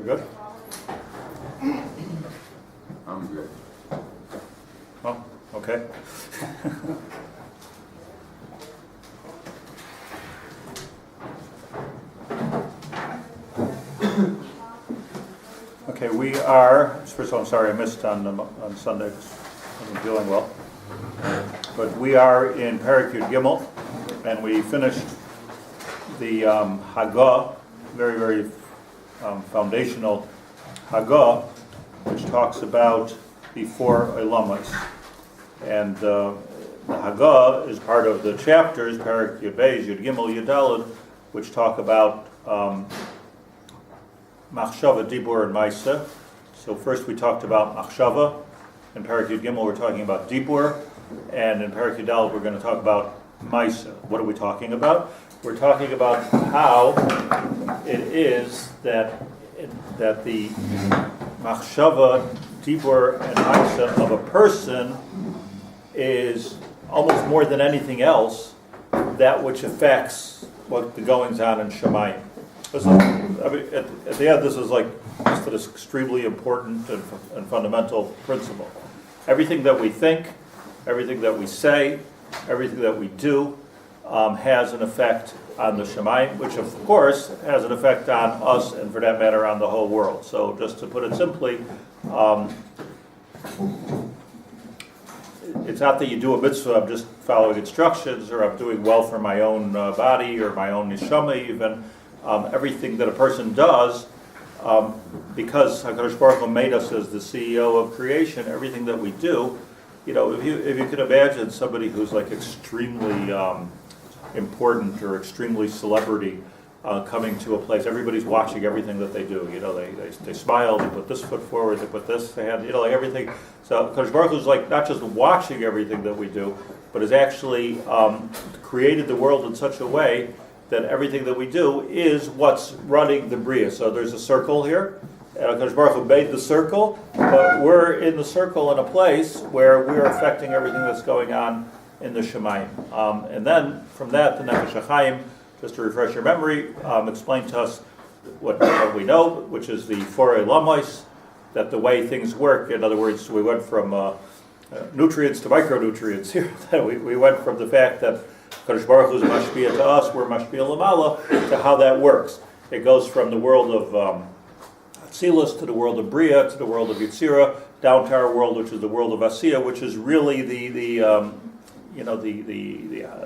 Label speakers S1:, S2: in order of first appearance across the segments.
S1: We're good?
S2: I'm good.
S1: Oh, okay. Okay, we are, first of all, I'm sorry I missed on Sunday, I wasn't feeling well. But we are in Perek Yud Gimel, and we finished the Hagah, very, very foundational Hagah, which talks about the four Olamas. And the Hagah is part of the chapters, Perek Yud Beis, Yud Gimel, Yud Daled, which talk about Machshava, Dibur, and Maisa. So first we talked about Machshava. In Perek Yud Gimel we're talking about Dibur. And in Perek Yud Daled we're going to talk about Maisa. What are we talking about? We're talking about how it is that the Machshava, Dibur, and Maisa of a person is almost more than anything else that which affects what the goings on in Shemayim. This is, at the end, this is like just an extremely important and fundamental principle. Everything that we think, everything that we say, everything that we do has an effect on the Shemayim, which of course has an effect on us and for that matter on the whole world. So just to put it simply, it's not that you do a mitzvah, I'm just following instructions, or I'm doing well for my own body or my own neshama even. Everything that a person does, because HaKadosh Baruch Hu made us as the CEO of creation, everything that we do, you know, if you could imagine somebody who's like extremely important or extremely celebrity coming to a place, everybody's watching everything that they do. You know, they smile, they put this foot forward, they put this hand, you know, like everything. So HaKadosh Baruch Hu is like not just watching everything that we do, but has actually created the world in such a way that everything that we do is what's running the Bria. So there's a circle here, and HaKadosh Baruch Hu made the circle, but we're in the circle in a place where we're affecting everything that's going on in the Shemayim. And then from that, the Nefesh Hachaim, just to refresh your memory, explained to us what we know, which is the four Olamas, that the way things work. In other words, we went from nutrients to micronutrients here. we went from the fact that Kadosh Baruch Hu is mashpia to us, we're mashpia lamala, to how that works. It goes from the world of Atzilus to the world of Bria to the world of Yitzira, down to our world, which is the world of Asiya, which is really the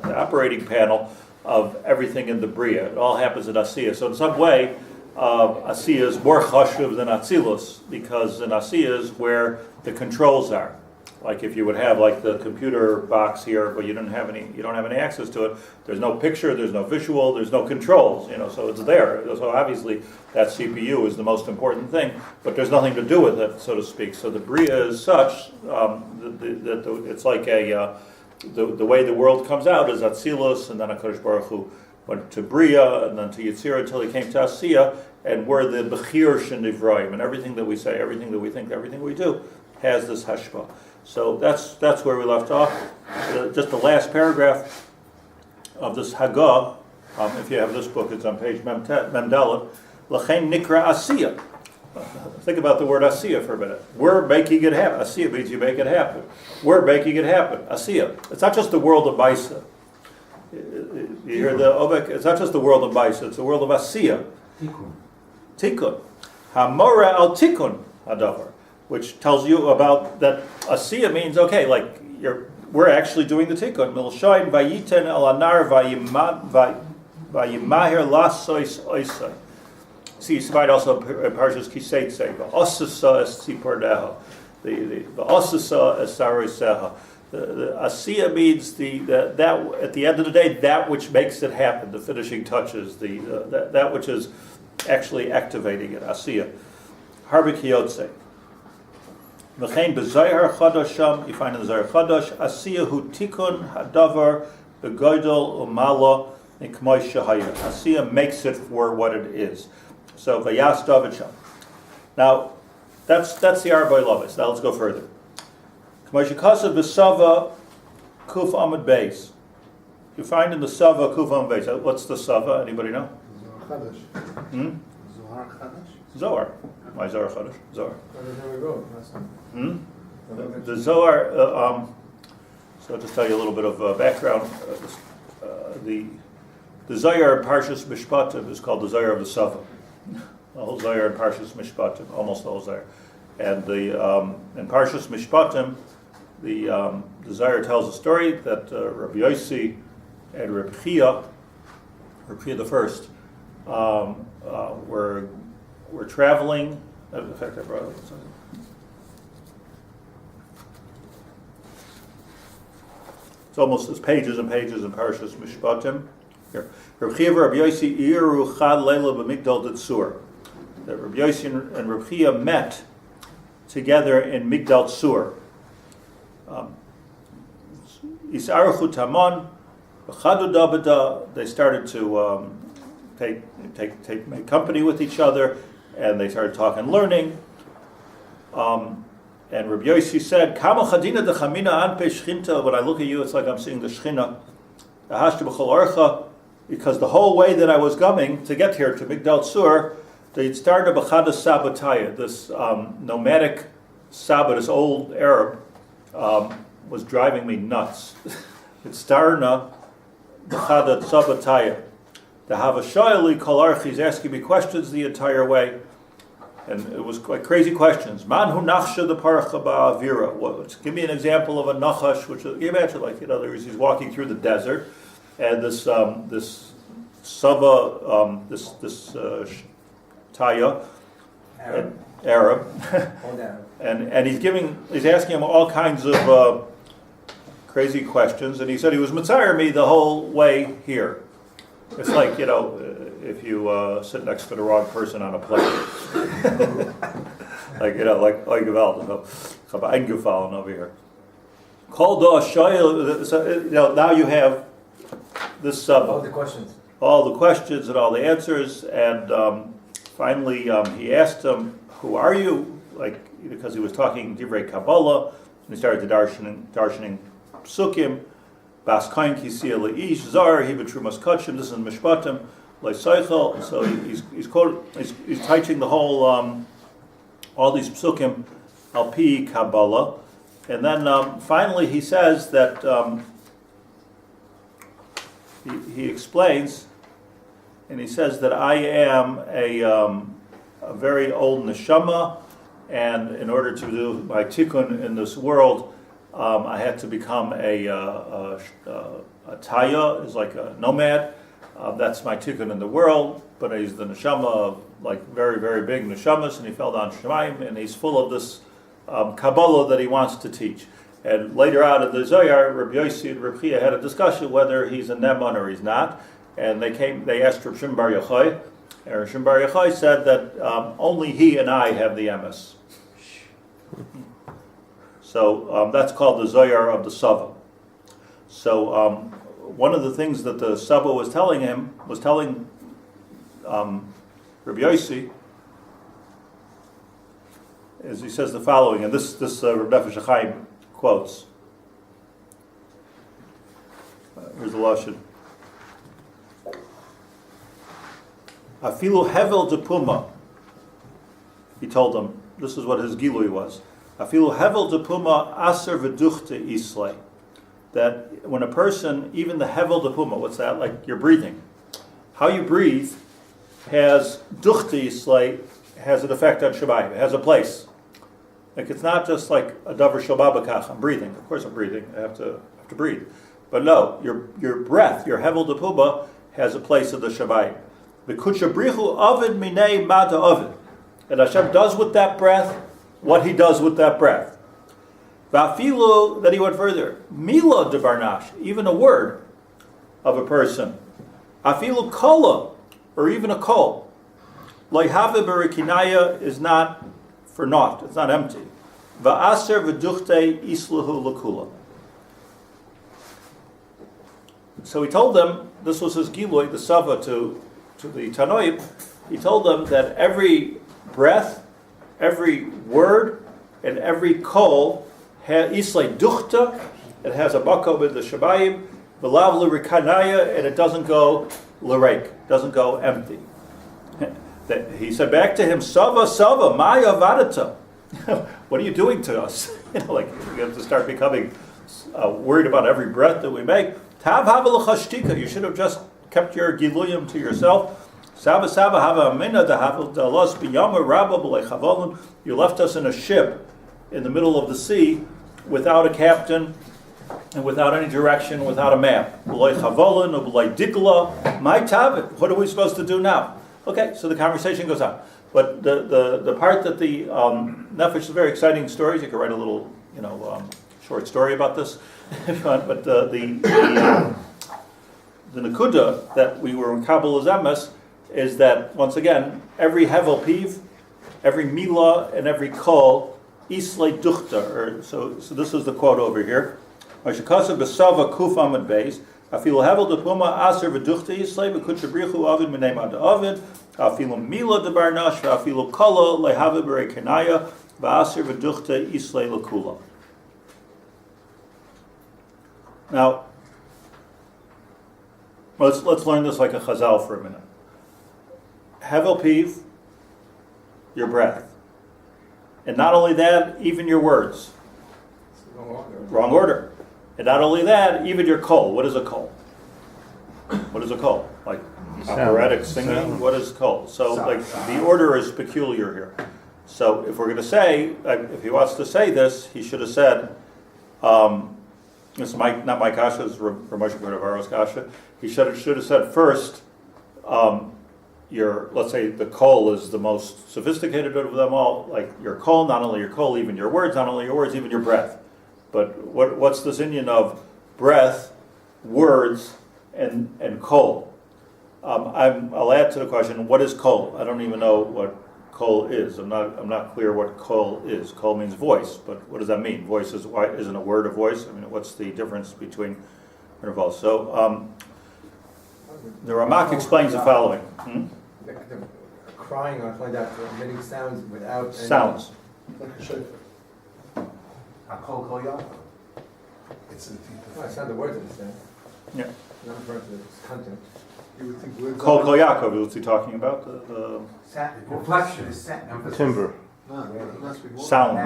S1: operating panel of everything in the Bria. It all happens in Asiya. So in some way, Asiya is more chashuv than Atzilus, because in Asiya is where the controls are. Like if you would have like the computer box here, but you don't have any access to it. There's no picture, there's no visual, there's no controls. You know, so it's there. So obviously that CPU is the most important thing, but there's nothing to do with it, so to speak. So the Bria is such that it's like the way the world comes out is Atzilus, and then HaKadosh Baruch Hu went to Bria, and then to Yitzira until he came to Asiya, and we're the Bechir Shenivraim, and everything that we say, everything that we think, everything we do has this hashpah. So that's where we left off. Just the last paragraph of this Hagah, if you have this book, it's on page Mem Dalet, L'chein Nikra Asiya. Think about the word Asiya for a minute. We're making it happen. Asiya means you make it happen. We're making it happen. Asiya. It's not just the world of Maisa. You hear the Obek? It's not just the world of Maisa. It's the world of Asiya. Tikkun. Hamora al Tikkun Hadavar, which tells you about that Asiya means, okay, like we're actually doing the Tikkun. Milshayin vayiten el anar vayimahir lasois oisai. See, you find also in Parshas Kisei say, "V'osasa es tzipordeha," the "osasa es saroiseha." The Asiya means that at the end of the day, that which makes it happen, the finishing touches, that which is actually activating it. Asiya. Harbi kiyotze. V'chein b'zayar chadasham, you find in the Zayar Chadash, Asiya hu tikun hadavar b'goydol umala nikmoi shahaya. Asiya makes it for what it is. So vayas David sham. Now that's the Arba Olamas. Now let's go further. K'moi shekasa b'sava kuf amud beis. You find in the Sava kuf amud beis. What's the Sava? Anybody know?
S3: Zohar Chadash.
S1: Hmm?
S3: Zohar Chadash.
S1: Zohar. Why Zohar Chodesh? Zohar.
S2: There we go.
S1: The Zohar, so I'll just tell you a little bit of background. The Zohar in Parshas Mishpatim is called the Zohar of the Sava. The whole Zohar in Parshas Mishpatim, almost the whole Zohar. And in Parshas Mishpatim, the Zohar tells a story that Rabbi Yossi and Reb Chaim the first, were traveling. In fact, I brought it. It's pages and pages in Parshas Mishpatim. Here, Reb Chaim and Rabbi Yossi iru chad leila b'migdal Tzur. That Rabbi Yossi and Reb Chaim met together in Migdal Tzur. Isaruchu Tamon, v'chadu dabada. They started to make company with each other, and they started talking, learning. And Rabbi Yossi said, "Kama chadina dechamina anpe shchinta." When I look at you, it's like I'm seeing the shchina. Because the whole way that I was coming to get here to Migdal Tzur, they started b'chada sabbataya. This nomadic Sabbath, this old Arab, was driving me nuts. It's starna b'chada sabbataya. The Havashayali Kolarchi, he's asking me questions the entire way. And it was like crazy questions. Man hu nachsha the parcha ba'avira. Give me an example of a nachash, which you imagine, like, he's walking through the desert, and this Saba, this Taya, Arab, and he's asking him all kinds of crazy questions, and he said he was mitzayir me the whole way here. It's like, if you sit next to the wrong person on a plane. like Gewalt, eingefallen over here. Now you have this
S2: all the questions
S1: and all the answers, and finally he asked him, "Who are you?" Because he was talking Divrei Kabbalah, and he started darshaning psukim. Bas kain kisiya leish zar he betrumas kachim. This is Mishpatim leisaychel. So he's teaching the whole all these psukim al pi Kabbalah, and then finally he says that he explains, and he says that I am a very old neshama, and in order to do my tikkun in this world, I had to become a taya, is like a nomad. That's my tikkun in the world, but he's the neshama of very, very big neshamas, and he fell down Shemaim, and he's full of this Kabbalah that he wants to teach. And later on in the Zohar, Rabbi Yossi and Reb Chaim had a discussion whether he's a neman or he's not, and they asked Reb Shimon Bar Yochai, and Reb Shimon Bar Yochai said that only he and I have the emes. So that's called the Zohar of the Sava. So one of the things that the Sava was telling Rabbi Yossi, is he says the following, and this Reb Nefesh Hachaim quotes. Here's the lashon. Afilu hevel de puma. He told them, this is what his gilui was. Afilu hevel de puma aser v'duchte islay. That when a person, even the hevel de puma, what's that? Like you're breathing. How you breathe has duchte islay, has an effect on Shabbat. It has a place. Like it's not just like a davar shababakach. I'm breathing. Of course I'm breathing. I have to breathe. But no, your breath, your hevel de puma, has a place in the Shabbat. V'kutshabrichu ovid minei mata ovid. And Hashem does with that breath what He does with that breath. V'afilu, then he went further. Mila de barnash, even a word of a person. Afilu kola, or even a kol. Loihave berikinaya is not for naught. It's not empty. Va'aser v'duchte isluhu lakula. So he told them, this was his gilui, the sava to the Tanoim. He told them that every breath, every word, and every kol islay duchta, it has a makom in the shabayim, v'lav l'rikanaya, and it doesn't go l'reik, doesn't go empty. that he said back to him, Sava, Sava, Maya Vadata. What are you doing to us? Like we have to start becoming worried about every breath that we make. Tav hava l'chashtika. You should have just kept your giluyim to yourself. Saba Saba hava amina dahavel dalos biyama rabba b'leichavolim. You left us in a ship in the middle of the sea without a captain and without any direction, without a map. B'leichavolin or b'leidikla. My tavit. What are we supposed to do now? Okay, so the conversation goes on. But the part that the Nefesh is very exciting stories. You could write a little, short story about this if you want. But the Nakuda that we were in Kabul as Emes is that, once again, every Hevel Piv, every Milah, and every Kol, Islay Duchta. So this is the quote over here. Mashakasa Besava Kuf Amid Beis, Afilu Hevel de Puma Aser V'Duchta Islay, V'Kutchabrichu Avid M'nei Mad Avid, Afilu Milah de Barnash, Afilu Kollel Lehave Berei Kenaya, V'Aser V'Duchta Islay L'Kula. Now, let's learn this like a chazal for a minute. Hevel Piv, your breath. And not only that, even your words. Wrong order. And not only that, even your kol. What is a kol? What is a kol? Like operatic singing? What is kol? So the order is peculiar here. So if we're going to say, if he wants to say this, he should have said, this is not my kasha, it's Ramosha Cordavaro's kasha. He should have said first, let's say the kol is the most sophisticated of them all, like your kol, not only your kol, even your words, not only your words, even your breath. But what's this union of breath, words, and kol? I'll add to the question, what is kol? I don't even know what kol is. I'm not clear what kol is. Kol means voice, but what does that mean? Voice isn't a word of voice. I mean, what's the difference between word and voice? So the Ramak explains the following.
S2: Crying or something like that, emitting sounds without
S1: sounds.
S2: Like a shofar. It's not the words in the sense.
S1: Yeah.
S2: Not referring to the content.
S3: You would think words
S1: Kollel Yaakov, what's he talking about? The
S3: reflection,
S4: timbre.
S3: No, it must be more
S1: sound.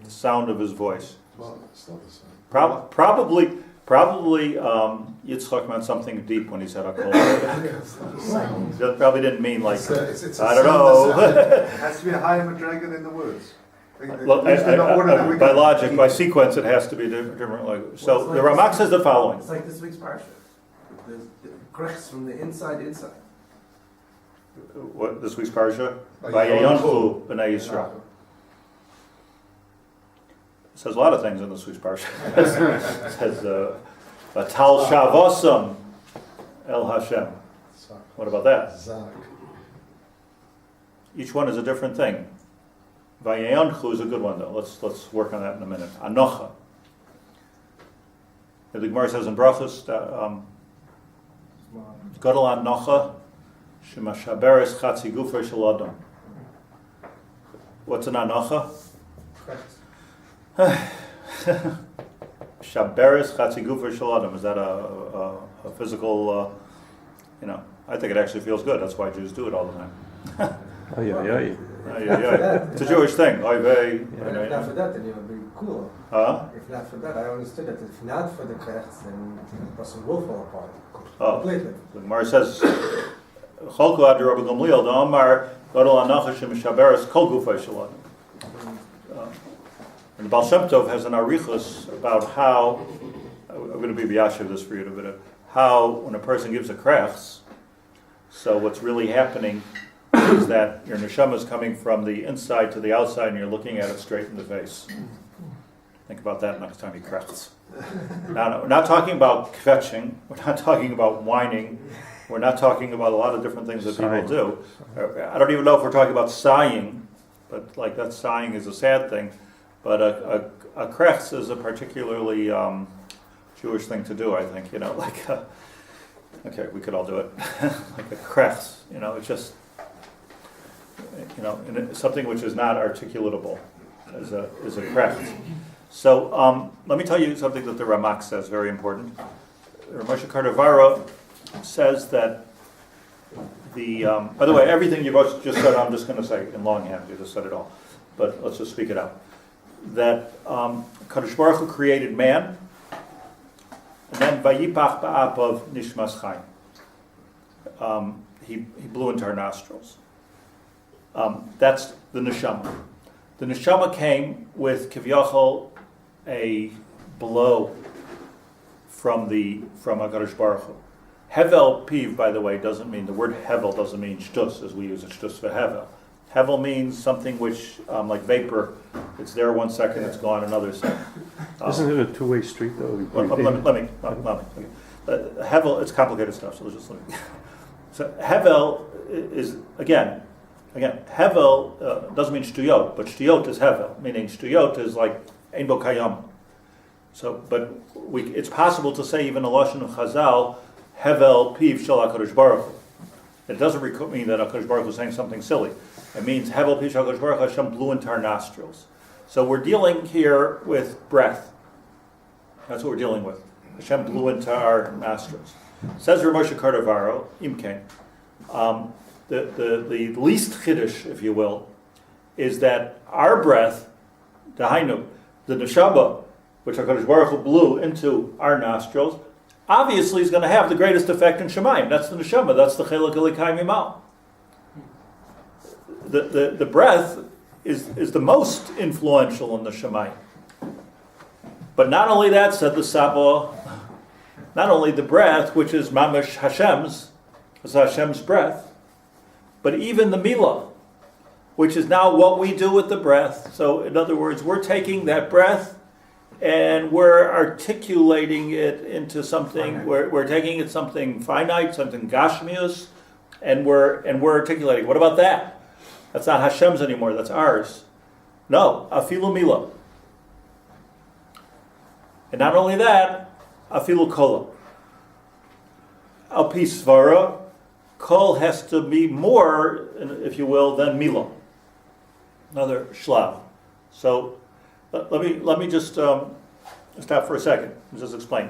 S1: The sound of his voice.
S3: Well, it's not the same.
S1: Probably Yitzchak meant something deep when he said Kollel. That probably didn't mean like,
S3: it's
S1: I don't know.
S3: It has to be a higher madrigal than the words.
S1: By logic, by sequence, it has to be different. So the Ramak says the following.
S5: It's like this week's parsha. The cracks from the inside.
S1: What this week's parsha? Vayayonchu b'nei Yisrael. It says a lot of things in this week's parsha. It says Vatal Shavosam El Hashem. What about that? Each one is a different thing. Vayayonchu is a good one though. Let's work on that in a minute. Anocha. The Gemara says in Brachos, Gadol Anocha Shemashaberes Chatzi Gufa Shel Adam. What's an Anocha? Shaberes Chatzi Gufa Shel Adam. Is that a physical? I think it actually feels good. That's why Jews do it all the time. It's a Jewish thing.
S2: If not for that, then it would be cool. If not for that, I understood that if not for the krechts, then the person will fall apart completely.
S1: The Gemara says, "Cholku ad Rabbi Gamliel the Amar Gadol Anocha Shemishaberes Kol Gufa Shel Adam." And Baal Shem Tov has an arichus about how I'm going to be biyashiv this for you in a bit. How when a person gives a krechts, so what's really happening is that your neshama is coming from the inside to the outside and you're looking at it straight in the face. Think about that next time you krechts. Now, we're not talking about kvetching, we're not talking about whining, we're not talking about a lot of different things that people do. I don't even know if we're talking about sighing, but like that sighing is a sad thing. But a krechts is a particularly Jewish thing to do, I think, okay, we could all do it. Like a krechts, it's just, and it's something which is not articulatable is a krechts. So let me tell you something that the Ramak says, very important. Ramosha Cordavaro says that By the way, everything you both just said, I'm just going to say in longhand. You just said it all, but let's just speak it out. That Kadosh Baruch Hu created man, and then Vayipach ba'apav nishmas chaim. He blew into our nostrils. That's the neshama. The neshama came with Kivyachol, a blow from HaKadosh Baruch Hu. Hevel piv, by the way, doesn't mean, the word hevel doesn't mean shtus as we use it, shtus for hevel. Hevel means something which, like vapor, it's there 1 second, it's gone another second.
S4: Isn't it a two-way street though?
S1: Let me. Hevel, it's complicated stuff, so just let me. So hevel is, again, hevel doesn't mean shtuyot, but shtuyot is hevel, meaning shtuyot is like ein bo kayam. So, but it's possible to say even a lashon of Chazal, hevel piv shel HaKadosh Baruch Hu. It doesn't mean that HaKadosh Baruch Hu is saying something silly. It means hevel piv shel HaKadosh Baruch Hu, Hashem blew into our nostrils. So we're dealing here with breath. That's what we're dealing with. Hashem blew into our nostrils. Says Rav Moshe Cordovaro, Imken, the least chiddush, if you will, is that our breath, dahainu, the neshama, which HaKadosh Baruch Hu blew into our nostrils, obviously is going to have the greatest effect in Shemayim. That's the neshama. That's the chelak elikai mimal. The breath is the most influential in the Shemayim. But not only that, said the Saba, not only the breath, which is mamash Hashem's, it's Hashem's breath, but even the milah, which is now what we do with the breath. So in other words, we're taking that breath and we're articulating it into something, we're taking it something finite, something gashmius, and we're articulating. What about that? That's not Hashem's anymore, that's ours. No, afilu milah. And not only that, afilu kola. Al pi svara, kol has to be more, if you will, than milah. Another shlav. So let me just stop for a second and just explain.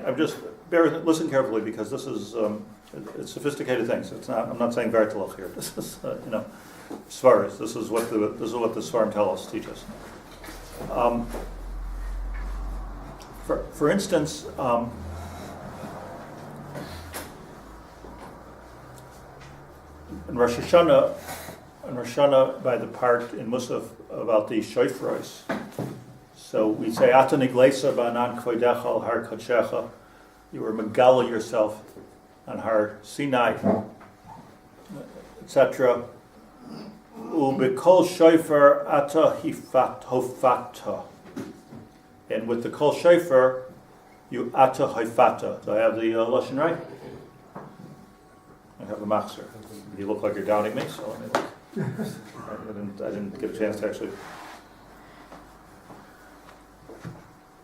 S1: Listen carefully because this is it's sophisticated things. It's not. I'm not saying vertelach here. This is svaras. This is what the svarim tell us, teach us. For instance, in Rosh Hashanah, by the part in Musaf about the shofros, so we say, Ata niglesa ba'anan kvodecha al har kodshecha, you were megala yourself on Har Sinai, etc. Ubekol shofar ata hofata. And with the kol shofar, you ata hofata. Do I have the lashon right? I have a machzer. You look like you're doubting me, so let me look. I didn't get a chance to actually.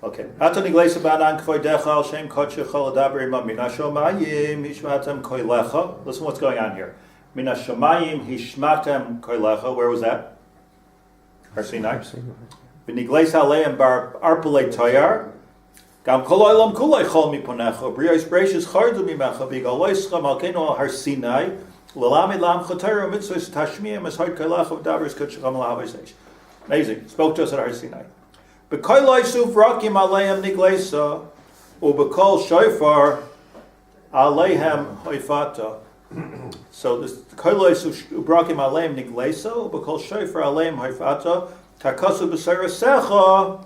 S1: Okay. Ata nigleisa ba'anan kvodecha al shem kodshecha l'daber imam min hashomayim hishmatem koilecha. Listen what's going on here. Min hashomayim hishmatem koilecha. Where was that? Har Sinai. V'nigleisa aleim bar arpulei toyar. Gam kol olam kulei chol miponecha. Briyos breishis chardu mimecha bigal loischa malkeinu al Har Sinai. L'lamid lam choteru mitzvos tashmiyim es hod koilecha v'dabers kodshecham l'havos. Amazing. Spoke to us at Har Sinai. B'kol loisu vrakim aleim nigleisa, u'b'kol shofar aleihem hoifata. So this kol loisu vrakim aleim nigleisa, u'b'kol shofar aleim hoifata, takasu b'sarasecha,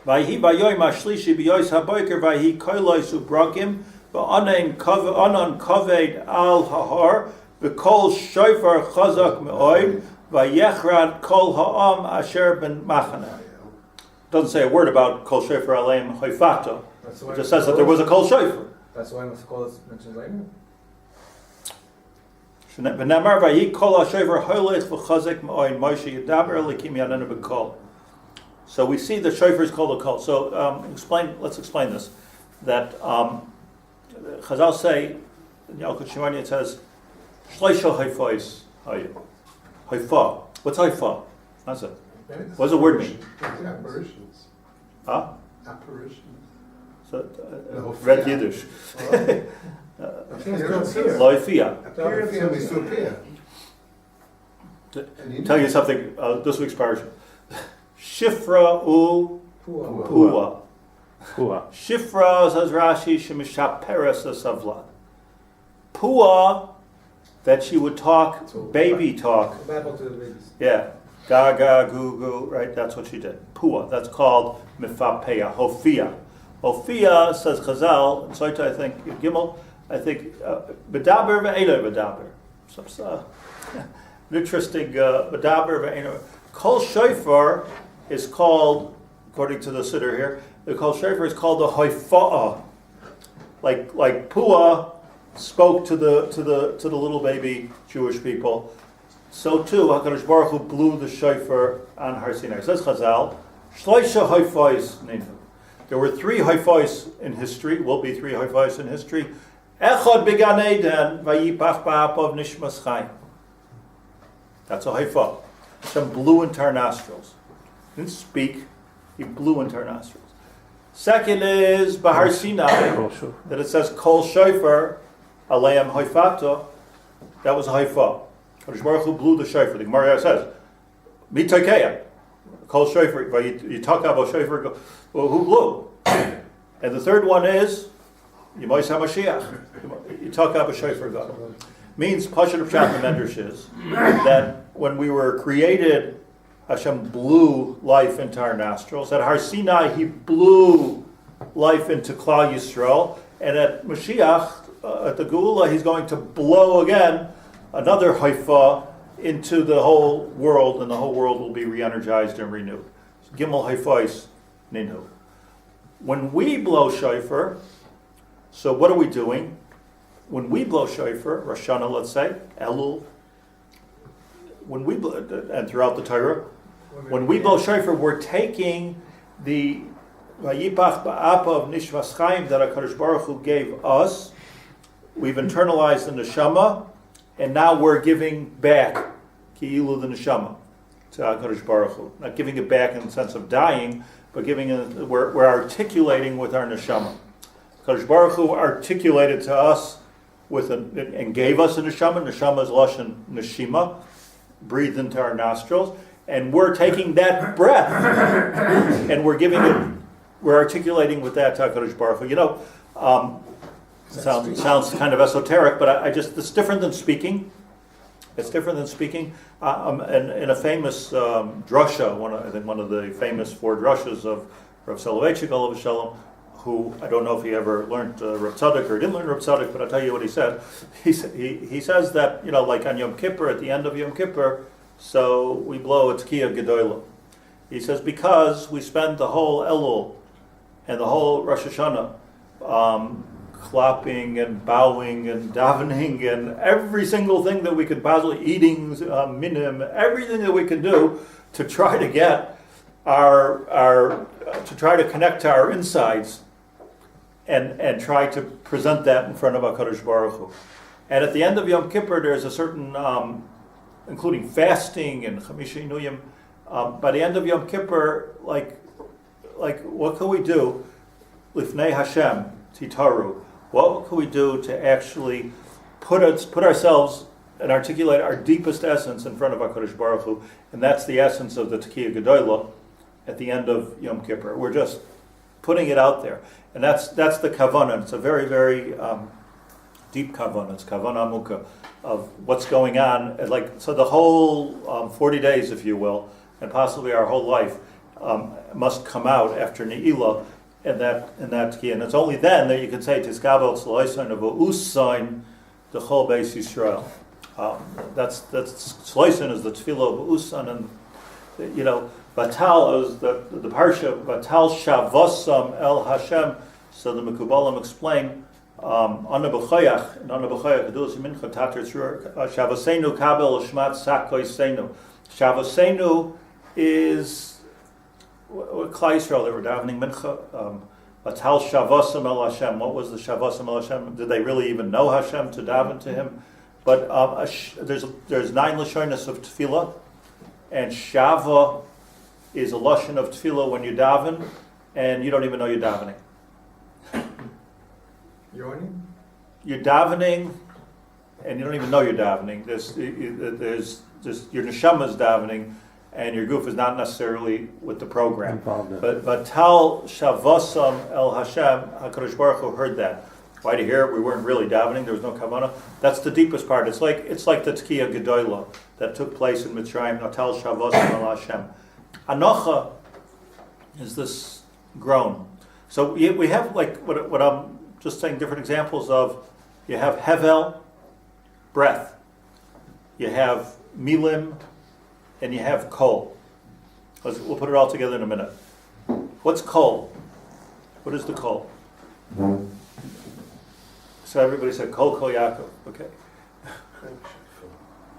S1: vayhi bayoyim ashlishi b'yoyis haboiker, vayhi kol loisu vrakim, v'anan kaved al hahar, b'kol shofar chazak me'oid, vayechrad kol ha'am asher ben machana. Doesn't say a word about kol shofar aleim hoifata. It just says that there was a kol shofar.
S2: That's why the kol is mentioned later.
S1: V'namar vayi kol ha'shofar hoilech v'chazek ma'oin Moshe yadaber elikim yadenu b'kol. So we see the shofar is called a kol. So let's explain this. That Chazal say in Yalkut Shimoni it says shleisha hoifos hoifa. What's hoifa? That's it. What does the word mean?
S3: Apparitions.
S1: Huh?
S3: Apparitions.
S1: So, red Yiddish. Loifia.
S3: Appear means to appear.
S1: Tell you something, this week's parsha. Shifra u pua.
S4: Pua.
S1: Shifra, says Rashi, shemishaperes asavla. Pua, that she would talk, baby talk.
S2: Babble to the babies.
S1: Yeah. Gaga, goo goo, right? That's what she did. Pua. That's called mifapeya. Hofia. Hofia, says Chazal, and Soita, I think, Gimel, I think, bedaber ve'ele bedaber. An interesting bedaber ve'ele. Kol shofar is called, according to the siddur here, the kol shofar is called the hoifa'ah. Like Pua spoke to the little baby Jewish people. So too, HaKadosh Baruch Hu blew the shofar on Har Sinai. It says Chazal, Shloisha hoifais ninu. There were 3 hoifais in history, will be 3 hoifais in history. Echad began Eden, vayipach ba'apav nishmas chayim. That's a hoifah. Hashem blew into our nostrils. He didn't speak, he blew into our nostrils. Second is Bahar Sinai, that it says Kol Shofar, Aleim Hoifato. That was a hoifah. Kadosh Baruch Hu blew the shofar. The Gemara says, Mitakeya, Kol Shofar, you talk about shofar, well, who blew? And the third one is, Yemois HaMashiach. You talk about shofar God. Means, Pashat Pshat the Medrash is, that when we were created, Hashem blew life into our nostrils. At Har Sinai, He blew life into Klal Yisrael. And at Mashiach, at the Geula, He's going to blow again another haifa into the whole world, and the whole world will be re-energized and renewed. So, Gimel haifais ninu. When we blow shofar, so what are we doing? When we blow shofar, Rosh Hashanah, let's say, Elul, when we blow, and throughout the Torah, when we blow shofar, we're taking the Vayipach ba'apav nishmas chayim that HaKadosh Baruch Hu gave us. We've internalized the neshama, and now we're giving back ki'ilu the neshama to HaKadosh Baruch Hu. Not giving it back in the sense of dying, but we're articulating with our neshama. HaKadosh Baruch Hu articulated to us and gave us a neshama. Neshama is lashon neshima, breathed into our nostrils, and we're taking that breath and we're articulating with that to HaKadosh Baruch Hu. You know, sounds kind of esoteric, but it's different than speaking. It's different than speaking. In a famous drasha, one of the famous 4 drashas of Rav Soloveitchik Olav Shalom, who I don't know if he ever learned Reb Tzaddik or didn't learn Reb Tzaddik, but I'll tell you what he said. He says that, you know, like on Yom Kippur, at the end of Yom Kippur, so we blow a Tkiya Gedolah. He says because we spend the whole Elul and the whole Rosh Hashanah clapping and bowing and davening and every single thing that we could possibly, eating minim, everything that we can do to try to get to try to connect to our insides and try to present that in front of HaKadosh Baruch Hu. And at the end of Yom Kippur, there's a certain, including fasting and Chamisha Inuyim, by the end of Yom Kippur, like what can we do? Lifnei Hashem, Titaru. What can we do to actually put ourselves and articulate our deepest essence in front of HaKadosh Baruch Hu? And that's the essence of the Tekiah Gedolah at the end of Yom Kippur. We're just putting it out there. And that's the kavanah. It's a very, very deep kavanah. It's kavanah amukah of what's going on. So the whole 40 days, if you will, and possibly our whole life, must come out after Ne'ilah. And that key, and it's only then that you can say Tizkabel Tzloisan of Usain the Kollel Bais Yisrael. That's Tzloisan is the tefillah of Usan, and you know Batal is the parsha Batal Shavosam El Hashem. So the Mekubalim explain Ana B'Choyach and Ana B'Choyach Gedus Mincha Tater Tzur Shavosenu Kabel Shmat Sakoisenu. Shavosenu is what Klal Yisrael, they were davening mincha. Batal Shavosam El Hashem. What was the Shavosam El Hashem? Did they really even know Hashem to daven to Him? But there's 9 lashonos of tefillah, and Shava is a lashon of tefillah when you daven, and you don't even know you're davening.
S2: Yoni?
S1: you're davening, and you don't even know you're davening. There's just your neshama is davening, and your goof is not necessarily with the program. But Tal Shavasam El Hashem, HaKadosh Baruch Hu heard that. Why to hear it? We weren't really davening. There was no kavanah. That's the deepest part. It's like the Tkiya Gedoyla that took place in Mitzrayim. Tal Shavasam El Hashem. Anocha is this groan. So we have like what I'm just saying. Different examples of. You have Hevel, breath. You have Milim, and you have Kol. We'll put it all together in a minute. What's Kol? What is the Kol? So everybody said Kol Yaakov. Okay.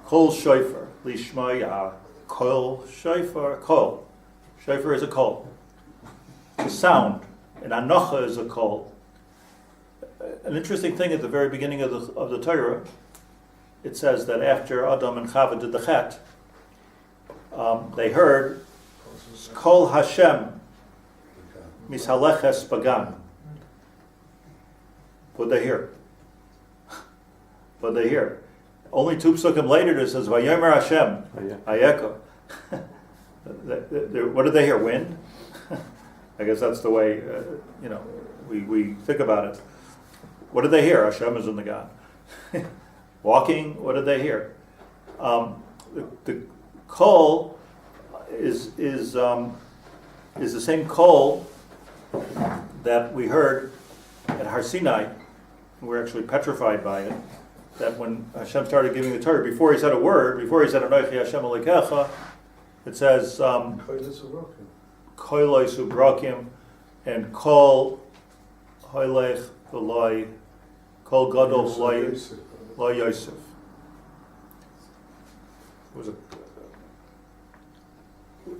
S1: Kol Shofar. Lishma Kol Shofar. Kol. Shofar is a Kol. It's a sound. And Anocha is a Kol. An interesting thing at the very beginning of the Torah, it says that after Adam and Chava did the Chet, they heard Kol Hashem Mishaleches Pagan. What they hear? What they hear? Only 2 psukim later it says Vayomer Hashem Ayeko. What did they hear? Wind? I guess that's the way we think about it. What did they hear? Hashem is in the God. Walking. What did they hear? The kol is the same kol that we heard at Har Sinai. We're actually petrified by it. That when Hashem started giving the Torah, before he said a word, before he said Anochi Hashem Elokecha, it says Kollel Bais HaTalmud and Kol Hoylech V'Loi Kol Gadol V'Loi Yosef. It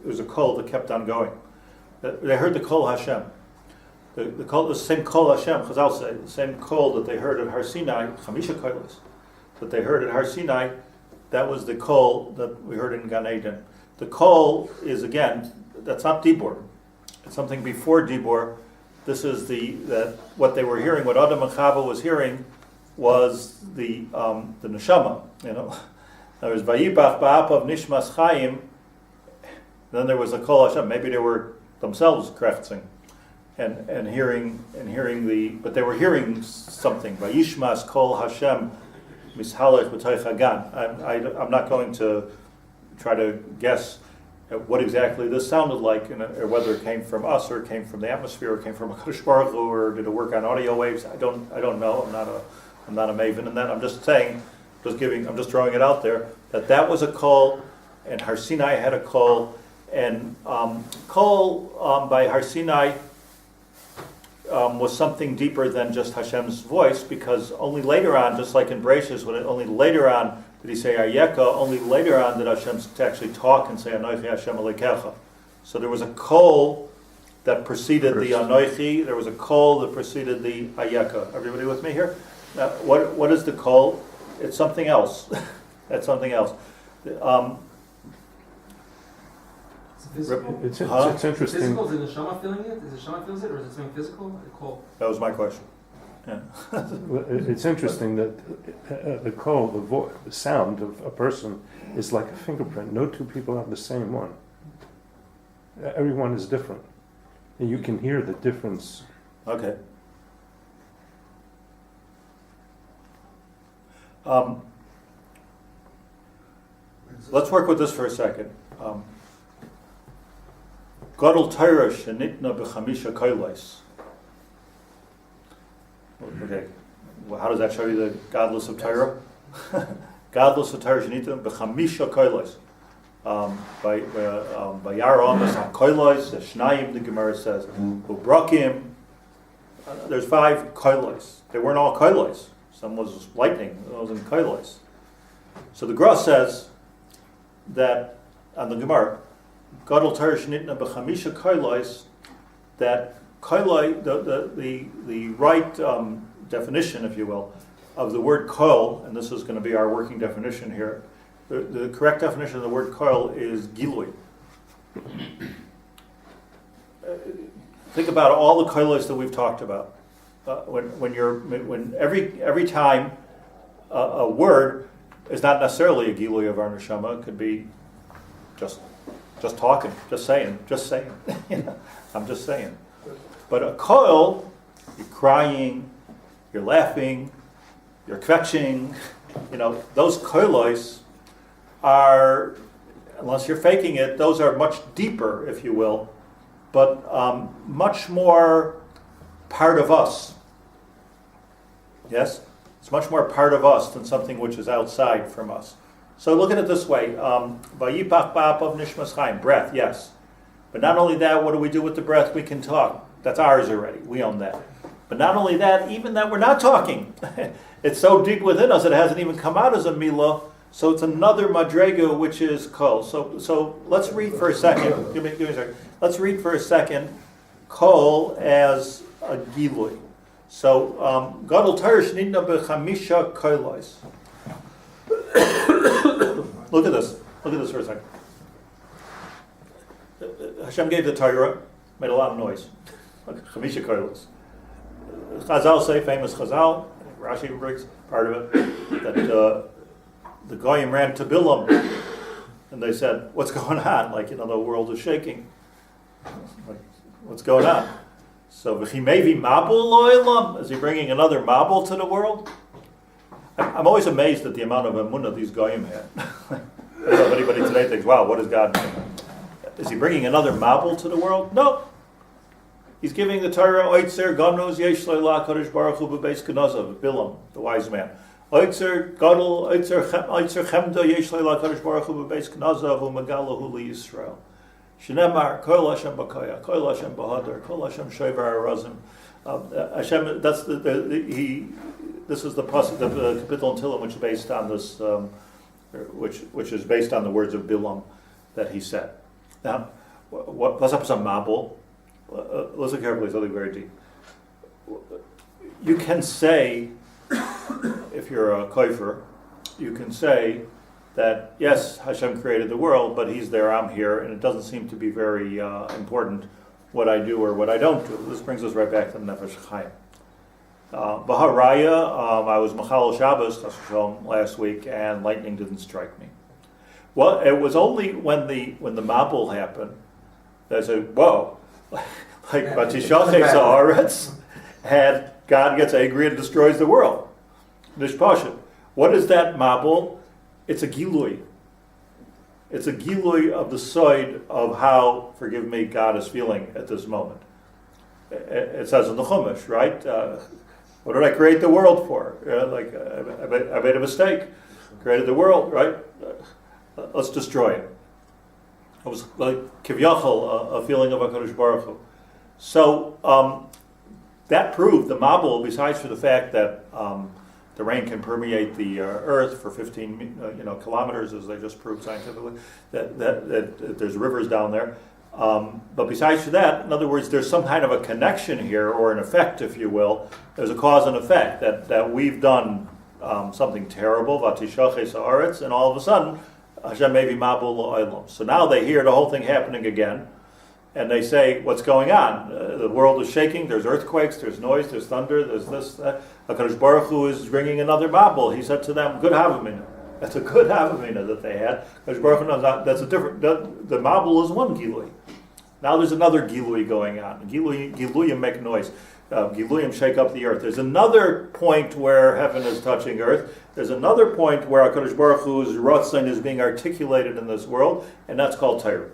S1: was a kol that kept on going. They heard the Kol Hashem. The same Kol Hashem, Chazal say, the same Kol that they heard at Har Sinai, Chamisha Kolos, that they heard at Har Sinai, that was the Kol that we heard in Gan Eden. The Kol is, again, that's not Dibor. It's something before Dibor. This is what they were hearing, what Adam and Chava was hearing was the neshama, There was Vayibach Ba'apav Nishmas Chaim, then there was a Kol Hashem. Maybe they were themselves krechtzing and hearing but they were hearing something. Vayishmas Kol Hashem Mishalech B'Toich Hagan. I'm not going to try to guess what exactly this sounded like, or whether it came from us, or it came from the atmosphere, or it came from a Kodesh Baruch Hu, or did it work on audio waves? I don't know. I'm not a maven in that. I'm just saying, I'm just throwing it out there that was a call, and Har Sinai had a call, and call by Har Sinai was something deeper than just Hashem's voice, because only later on, just like in Bereshis, only later on did he say Ayeka, only later on did Hashem actually talk and say Anochi Hashem Elokecha. So there was a kol that preceded the Anochi, there was a kol that preceded the Ayeka. Everybody with me here? Now, what is the kol? It's something else. That's something else.
S4: It's interesting.
S6: Physical? Is the neshama feeling it? Is the neshama feels it, or is it something physical? Kol.
S1: That was my question. Yeah.
S4: It's interesting that the kol, the sound of a person, is like a fingerprint. No 2 people have the same one. Everyone is different, and you can hear the difference.
S1: Okay. Let's work with this for a second. Gadol Torah shenitna b'chamisha kolos. Okay, well, how does that show you the godless of Torah? Godless of Torah shenitna b'chamisha kolos. By Yaram kolos, the Shnayim, the Gemara says, Ubrakim. There's 5 kolos. They weren't all kolos. Some was lightning. It wasn't kolos. So the Gra says that on the Gemara, Gadol Torah shenitna b'chamisha kolos, that koloi, the right definition, if you will, of the word kol, and this is going to be our working definition here. The correct definition of the word kol is gilui. Think about all the kolos that we've talked about. when every time a word is not necessarily a gilui of our neshama, it could be just talking, just saying. I'm just saying. But a koil, you're crying, you're laughing, you're kvetching, those koilos are, unless you're faking it, those are much deeper, if you will, but much more part of us. Yes? It's much more part of us than something which is outside from us. So look at it this way. Vayipach ba'apav nishmas chaim, breath, yes. But not only that, what do we do with the breath? We can talk. That's ours already. We own that. But not only that, even that we're not talking. It's so deep within us, it hasn't even come out as a milah. So it's another madrega, which is kol. So let's read for a second. Give me a second. Let's read for a second kol as a gilui. So gadol Torah shnitna b'chamisha kolos. Look at this. Look at this for a second. Hashem gave the Torah, made a lot of noise. Chamisha kolos. Chazal say, famous Chazal, Rashi brings part of it, that the Goyim ran to Bilam and they said, what's going on? The world is shaking. What's going on? So, v'chimevi mabul lo'elam, is he bringing another mabul to the world? I'm always amazed at the amount of emunah these Goyim had. I don't know if anybody today thinks, wow, what is God doing? Is he bringing another mabul to the world? No. He's giving the Torah, Oitzer, Ganos, Yesh Leila, Kodesh Baruch Hu, Bebeis Kenozav, Bilam, the wise man. Oitzer, Gadol, Oitzer Chemda, Yesh Leila, Kodesh Baruch Hu, Bebeis Kenozav, Umagalahu Li Yisrael. Shnemar, Kol Hashem Bakaya, Kol Hashem Bahadar, Kol Hashem Shover Arazim. Hashem, that's this is the pasuk, the kapitel in Tehillim, which is based on this, which is based on the words of Bilam that he said. Now, what's up with some mabul? Listen carefully, it's something very deep. You can say, if you're a koifer, you can say that, yes, Hashem created the world, but He's there, I'm here, and it doesn't seem to be very important what I do or what I don't do. This brings us right back to the Nefesh Hachaim. Baharaya, I was Machal Shabbos last week, and lightning didn't strike me. Well, it was only when the mabul happened that I said, whoa. Like Batishachay Sa'aretz, and God gets angry and destroys the world. Nishpashim. What is that mabul? It's a gilui. It's a gilui of the side of how, forgive me, God is feeling at this moment. It says in the Chumash, right? What did I create the world for? I made a mistake. Created the world, right? Let's destroy it. It was like kivyachol, a feeling of HaKadosh Baruch Hu. So that proved the mabul, besides for the fact that the rain can permeate the earth for 15 kilometers, as they just proved scientifically, that there's rivers down there. But besides for that, in other words, there's some kind of a connection here, or an effect, if you will. There's a cause and effect that we've done something terrible, Vatishachay Sa'aretz, and all of a sudden, Hashem maybe mabul lo'olam. So now they hear the whole thing happening again, and they say, what's going on? The world is shaking, there's earthquakes, there's noise, there's thunder, there's this, that. HaKadosh Baruch Hu is bringing another mabul. He said to them, good havamina. That's a good havamina that they had. HaKadosh Baruch Hu knows that's a different, the mabul is one gilui. Now there's another gilui going on. Giluyim make noise. Giluyim shake up the earth. There's another point where heaven is touching earth. There's another point where HaKadosh Baruch Hu's Ratzon is being articulated in this world, and that's called Torah.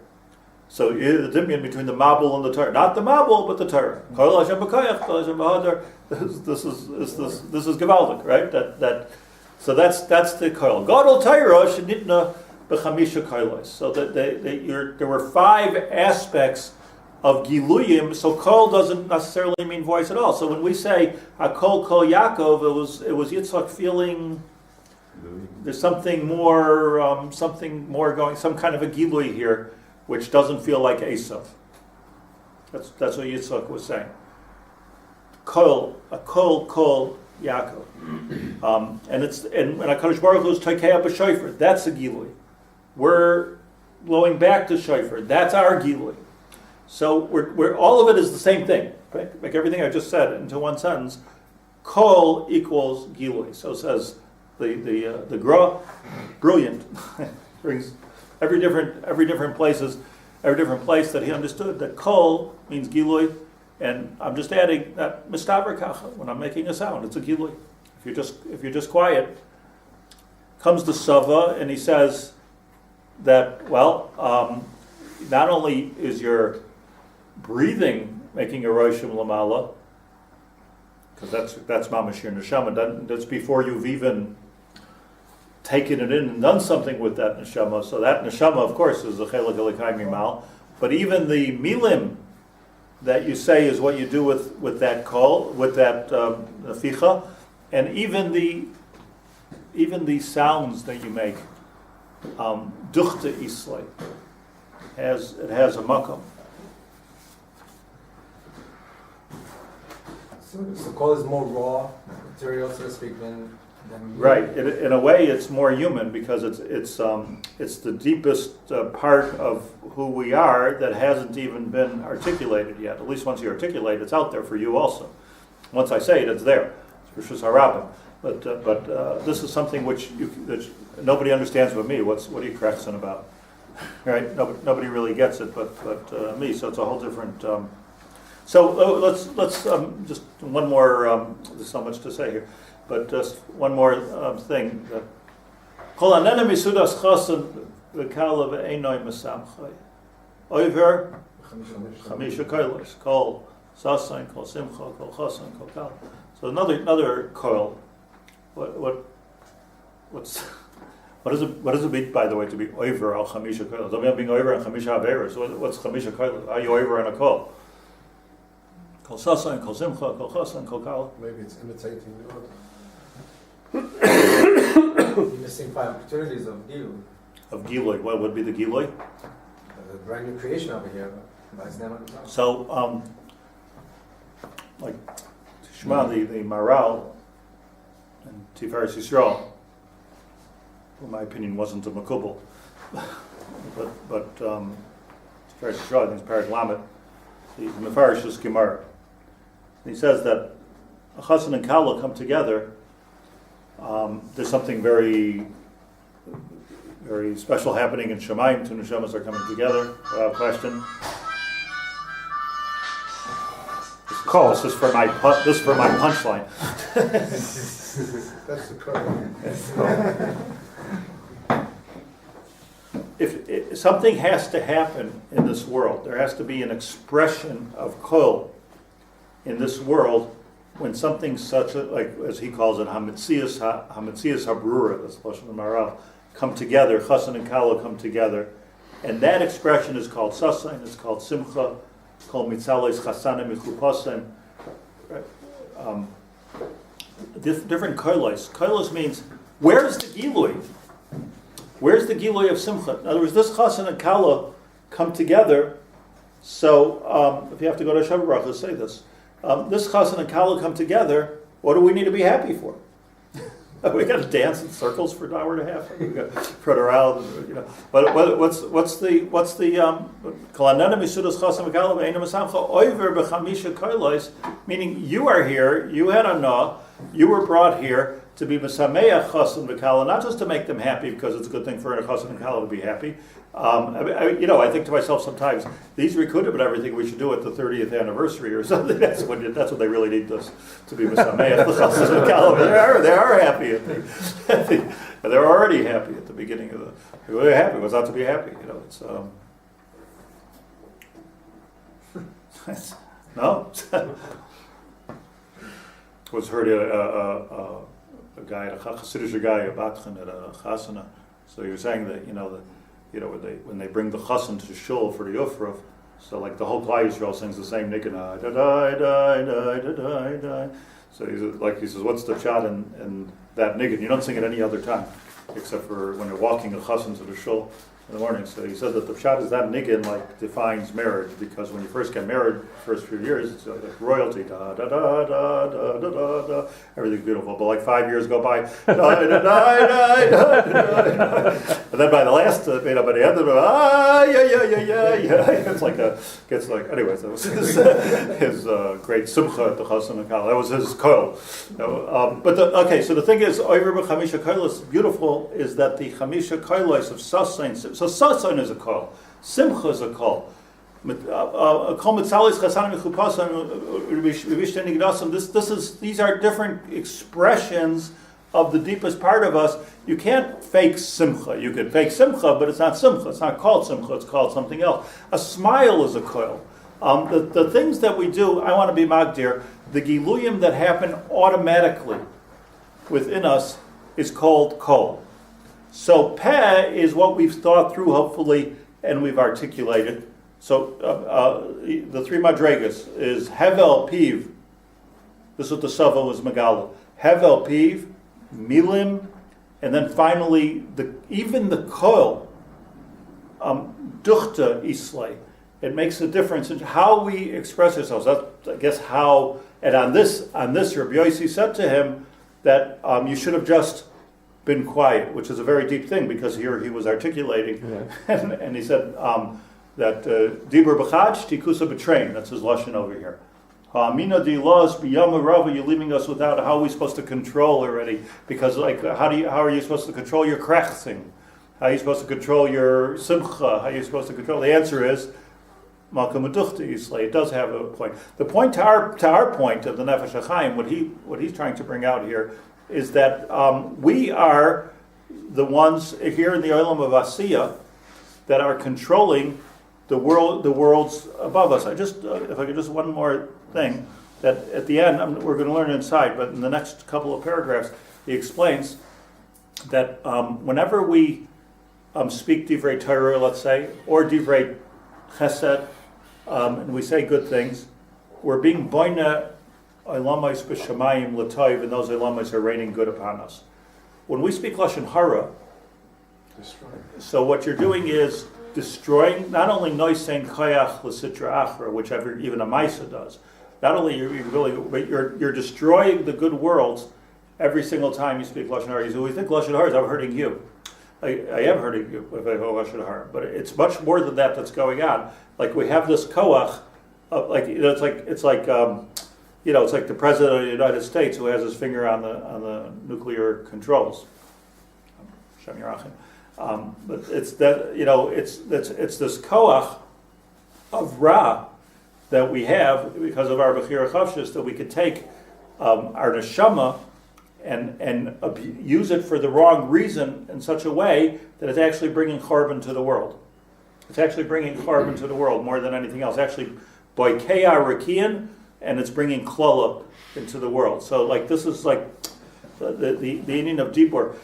S1: So the difference between the mabul and the Torah, not the mabul, but the Torah. Kollel Hashem b'koyach, Kollel Hashem b'hadar. This is gewaldic, right? So that's the kollel. Gadol Torah shenitna b'chamisha kolos. So that there were 5 aspects of giluyim. So kol doesn't necessarily mean voice at all. So when we say hakol kol Yaakov, it was Yitzchak feeling there's something more going, some kind of a gilui here, which doesn't feel like Esav. That's what Yitzchak was saying. Kol Yaakov, and HaKadosh Baruch Hu is Tokeah b'shofar. That's a gilui. We're blowing back to shofar. That's our gilui. So we're all of it is the same thing. make everything I just said into one sentence, kol equals gilui. So says the Gra, brilliant, brings every different place that he understood that kol means gilui, and I'm just adding that mistaver kacha when I'm making a sound, it's a gilui. If you're just quiet, comes the Sava and he says that not only is your breathing making a roshim lamala, because that's mamash your neshama. That's before you've even taken it in and done something with that neshama. So that neshama, of course, is the chelik elokai mimal. But even the milim that you say is what you do with that kol, with that ficha, and even the sounds that you make, duchte islay, it has a makam.
S2: So kol is more raw material, so to speak, than
S1: right. In a way, it's more human because it's the deepest part of who we are that hasn't even been articulated yet. At least once you articulate, it's out there for you also. Once I say it, it's there. It's Rishus HaRabbim. But this is something that nobody understands but me. What are you cracking about? Right? Nobody really gets it, but me. So it's a whole different. So let's just one more. There's so much to say here, but just one more thing. Kol anena misudas chasen v'kala ve'enoi mesamchay. Over chamisha kolos. Kol sasain, kol simcha, kol chasen, kol kala. So another koil. What does it mean, by the way, to be over al chamisha kolos? I mean, being over on chamisha averos. What's chamisha kolos? Are you over on a kol? Kol sasain, kol simcha, kol chasen, kol kala.
S3: Maybe it's imitating the other.
S2: You're missing 5 opportunities of Gilui.
S1: Of Gilui. What would be the Gilui?
S2: A brand new creation over here. By his name.
S1: So, like Shema, the Maral and Tiferes Yisrael, in my opinion, wasn't a Makubal, but Tiferes Yisrael, I think it's Parak Lamet, the Mefarish is Gemara. He says that a Chassan and Kala come together. There's something very, very special happening in Shemaim. Two neshamas are coming together, without question. This is for my punchline.
S3: That's the problem.
S1: If something has to happen in this world, there has to be an expression of kol in this world when something such like as he calls it hamitzias habrura, that's Lashon Maral, come together, Chassan and Kala come together, and that expression is called sasain, it's called simcha, called mitzales chasanim michupasim. Different kolos. Kolos means where's the gilui? Where's the gilui of simcha? In other words, this Chassan and Kala come together. So if you have to go to Shabbat Baruch, let's say this. This Chassan and Kala come together. What do we need to be happy for? We got to dance in circles for an hour and a half. We got to run around, you know. But what's the Kalanana Misudas Chasam V'Kala Ve'ena Mesamcha Oiver B'Chamisha Kolos, meaning you are here, you had a na, you were brought here to be Mesameach Chasam V'Kala, not just to make them happy because it's a good thing for a Chasam and Kala to be happy. I think to myself sometimes, these Rikudim and everything we should do at the 30th anniversary or something. That's what they really need us to be Mesameach Chasam V'Kala. They are happy at the they're already happy at the beginning of they're happy. What's not to be happy? You know, it's no. Was heard a guy, a Hasidic guy, a batchen at a chasana. So he was saying that when they bring the chassan to shul for the Yufruf, so like the whole Klal Yisrael sings the same nikanah, da da da da da da. So he says, what's the shot in that nigun? You don't sing it any other time, except for when you're walking a chassan to the shul. in the morning. So he said that the pshat is that niggin like defines marriage, because when you first get married, first few years, it's like royalty, da da da da da da da da, everything's beautiful. But like 5 years go by, da da da da da da, and then by the last, by the end of it, yeah. It's like anyways. That was his great simcha at the Chassan Akal. That was his koil. So the thing is, over Chamisha Koilos, beautiful is that the Chamisha Koilos of Sasain. So Sasain is a koil, Simcha is a koil. These are different expressions of the deepest part of us. You can't fake simcha. You can fake simcha, but it's not simcha. It's not called simcha. It's called something else. A smile is a koil. The things that we do, I want to be magdir, the giluyim that happen automatically within us is called kol. So peh is what we've thought through, hopefully, and we've articulated. So the three madregas is hevel piv. This is what the Sava was megala. Hevel piv, milim, and then finally even the kol, duchta islay. It makes a difference in how we express ourselves. That's, I guess, how. And on this, Rabbi Yossi said to him that you should have just been quiet, which is a very deep thing, because here he was articulating, and he said that dibur b'chad tikusa b'train. That's his lashon over here. Ha'amina di laws b'yama rava. You're leaving us without. How are we supposed to control already? Because how are you supposed to control your krechsing? How are you supposed to control your simcha? How are you supposed to control? The answer is Malka Meduchta Yisrael. It does have a point. The point to our point of the Nefesh Hachaim, what he's trying to bring out here, is that we are the ones here in the Olam of Asiya that are controlling the worlds above us. If I could just one more thing, that at the end we're going to learn inside, but in the next couple of paragraphs he explains that whenever we speak divrei Torah, let's say, or divrei chesed, and we say good things, we're being boina olamais b'shamayim l'toiv, and those olamais are raining good upon us. When we speak lashon hara, so what you're doing is destroying not only noisein koyach l'sitra achra, which even a maisa does. Not only but you're destroying the good worlds every single time you speak lashon hara. So we think lashon hara is I'm hurting you. I am hurting you if I go lashon hara, but it's much more than that that's going on. Like we have this koach, it's like the president of the United States who has his finger on the nuclear controls. Shem Yerachim. But it's that it's this koach of Ra that we have because of our bechira chavshus, that we could take our neshama and use it for the wrong reason in such a way that it's actually bringing charbon to the world. It's actually bringing charbon to the world more than anything else. Actually, boikeya rakian, and it's bringing klola into the world. So, this is like the union of dibur.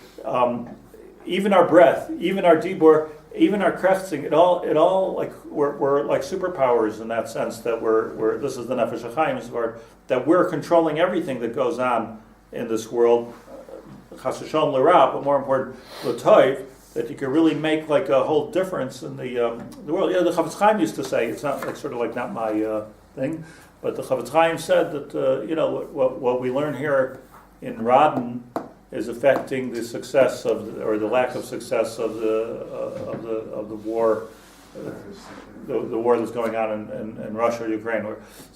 S1: Even our breath, even our dibur, even our krechzing, it all like we're like superpowers in that sense. That we're this is the Nefesh Hachaim's word, that we're controlling everything that goes on in this world, chas v'shalom l'ra, but more important, l'toiv, that you can really make like a whole difference in the world. Yeah, the Chavetz Chaim used to say, it's not not my thing, but the Chavetz Chaim said that what we learn here in Radin is affecting the success or the lack of success of the war. The war that's going on in Russia or Ukraine,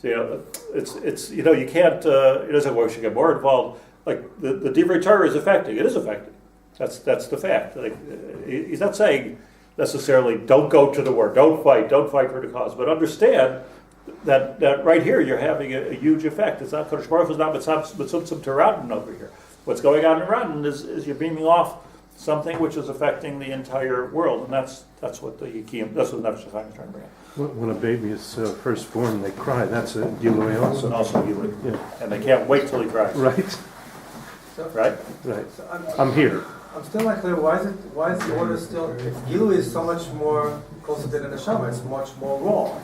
S1: it's you can't. It doesn't we should get more involved. Like the divrei Torah is affecting. It is affecting. That's the fact. He's not saying necessarily don't go to the war, don't fight for the cause, but understand that right here you're having a huge effect. It's not Kodesh Baruch Hu is not mitzvah to Radin over here. What's going on in Radin is you're beaming off something which is affecting the entire world, and that's what the Yikiyim, that's what Nefesh Hachaim is trying to bring up.
S4: When a baby is first born, they cry. That's a Gilui also.
S1: Also Gilui.
S4: Yeah.
S1: And they can't wait till he cries.
S4: Right.
S1: Right?
S4: Right.
S2: So
S4: I'm here.
S2: I'm still not clear. Why is the order still? If Gilui is so much more closer to the neshama, it's much more raw.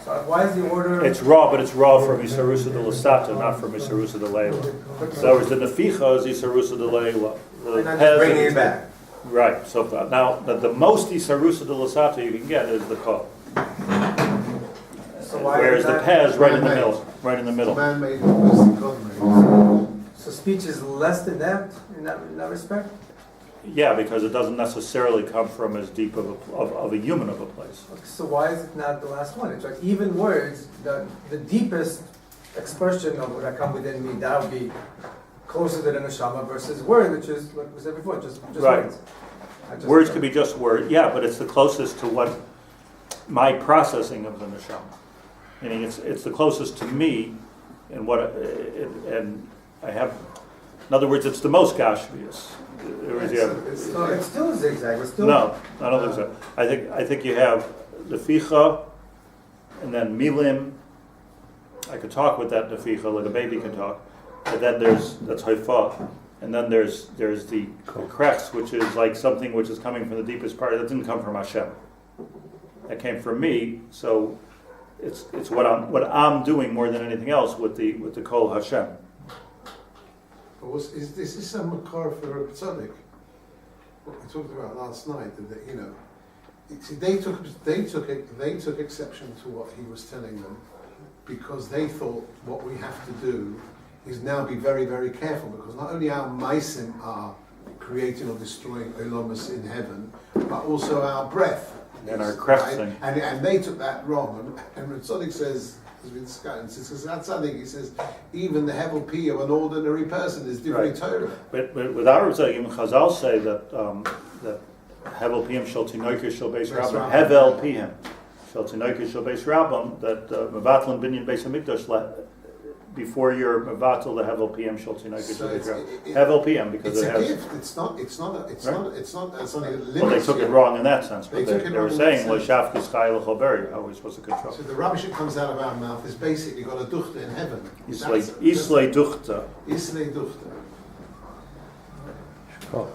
S2: So why is the order?
S1: It's raw, but it's raw from Isarusa de Lasata, not from Isarusa de Leila. So the Neficha is Isarusa de Leila.
S2: And I'm just bringing it back.
S1: Right, so now, the most Isarusa de Lasata you can get is the Kol.
S2: So why
S1: Whereas
S2: is
S1: the
S2: that-
S1: Peh is right in the
S3: Man-made.
S1: middle, right in the middle.
S3: Man made it worse than God made
S2: So speech is less than that in that respect?
S1: Yeah, because it doesn't necessarily come from as deep of a human of a place.
S2: So why is it not the last one? It's like even words, the deepest expression of what I come within me, that would be closer to the neshama versus word, which is what we said before, just
S1: Right.
S2: words.
S1: Words could be just word, yeah, but it's the closest to what my processing of the neshama. Meaning it's the closest to me, and and I have. In other words, it's the most gashmius.
S2: So it's still a zigzag. It's still
S1: No, I don't think so. I think you have the ficha, and then milim. I could talk with that neficha like a baby can talk, but then that's haifa, and then there's the krechs, which is like something which is coming from the deepest part. That didn't come from Hashem. That came from me. So it's what I'm doing more than anything else with the kol Hashem.
S3: But is this a makar for a tzaddik? What we talked about last night, that see, they took exception to what he was telling them because they thought what we have to do is now be very, very careful, because not only our maisim are creating or destroying olamas in heaven, but also our breath
S1: And our crest thing.
S3: And they took that wrong. And Reb Tzaddik says, as we discussed, because that's something he says, even the hevel pi of an ordinary person is different Torah.
S1: But with our even Chazal say that hevel piyam shel tinoika shel beis rabbim, hevel piyam shel tinoika shel beis rabbim, that mevatlin binyan beis hamikdash before you're mevatl the hevel piyam shel tinoika shel beis rabbim. Hevel piyam, because
S3: it's
S1: it
S3: a
S1: has.
S3: gift. It's not something that limits.
S1: Well, they took
S3: you.
S1: it wrong in that sense,
S3: They
S1: but
S3: took
S1: they
S3: it
S1: were
S3: wrong in
S1: saying
S3: that sense.
S1: l'shafkis chai l'cholberi. How are we supposed to control?
S3: So the rubbish that comes out of our mouth is basically got a duchta in heaven.
S1: Islay duchta.
S3: Islay duchta.
S4: Cool.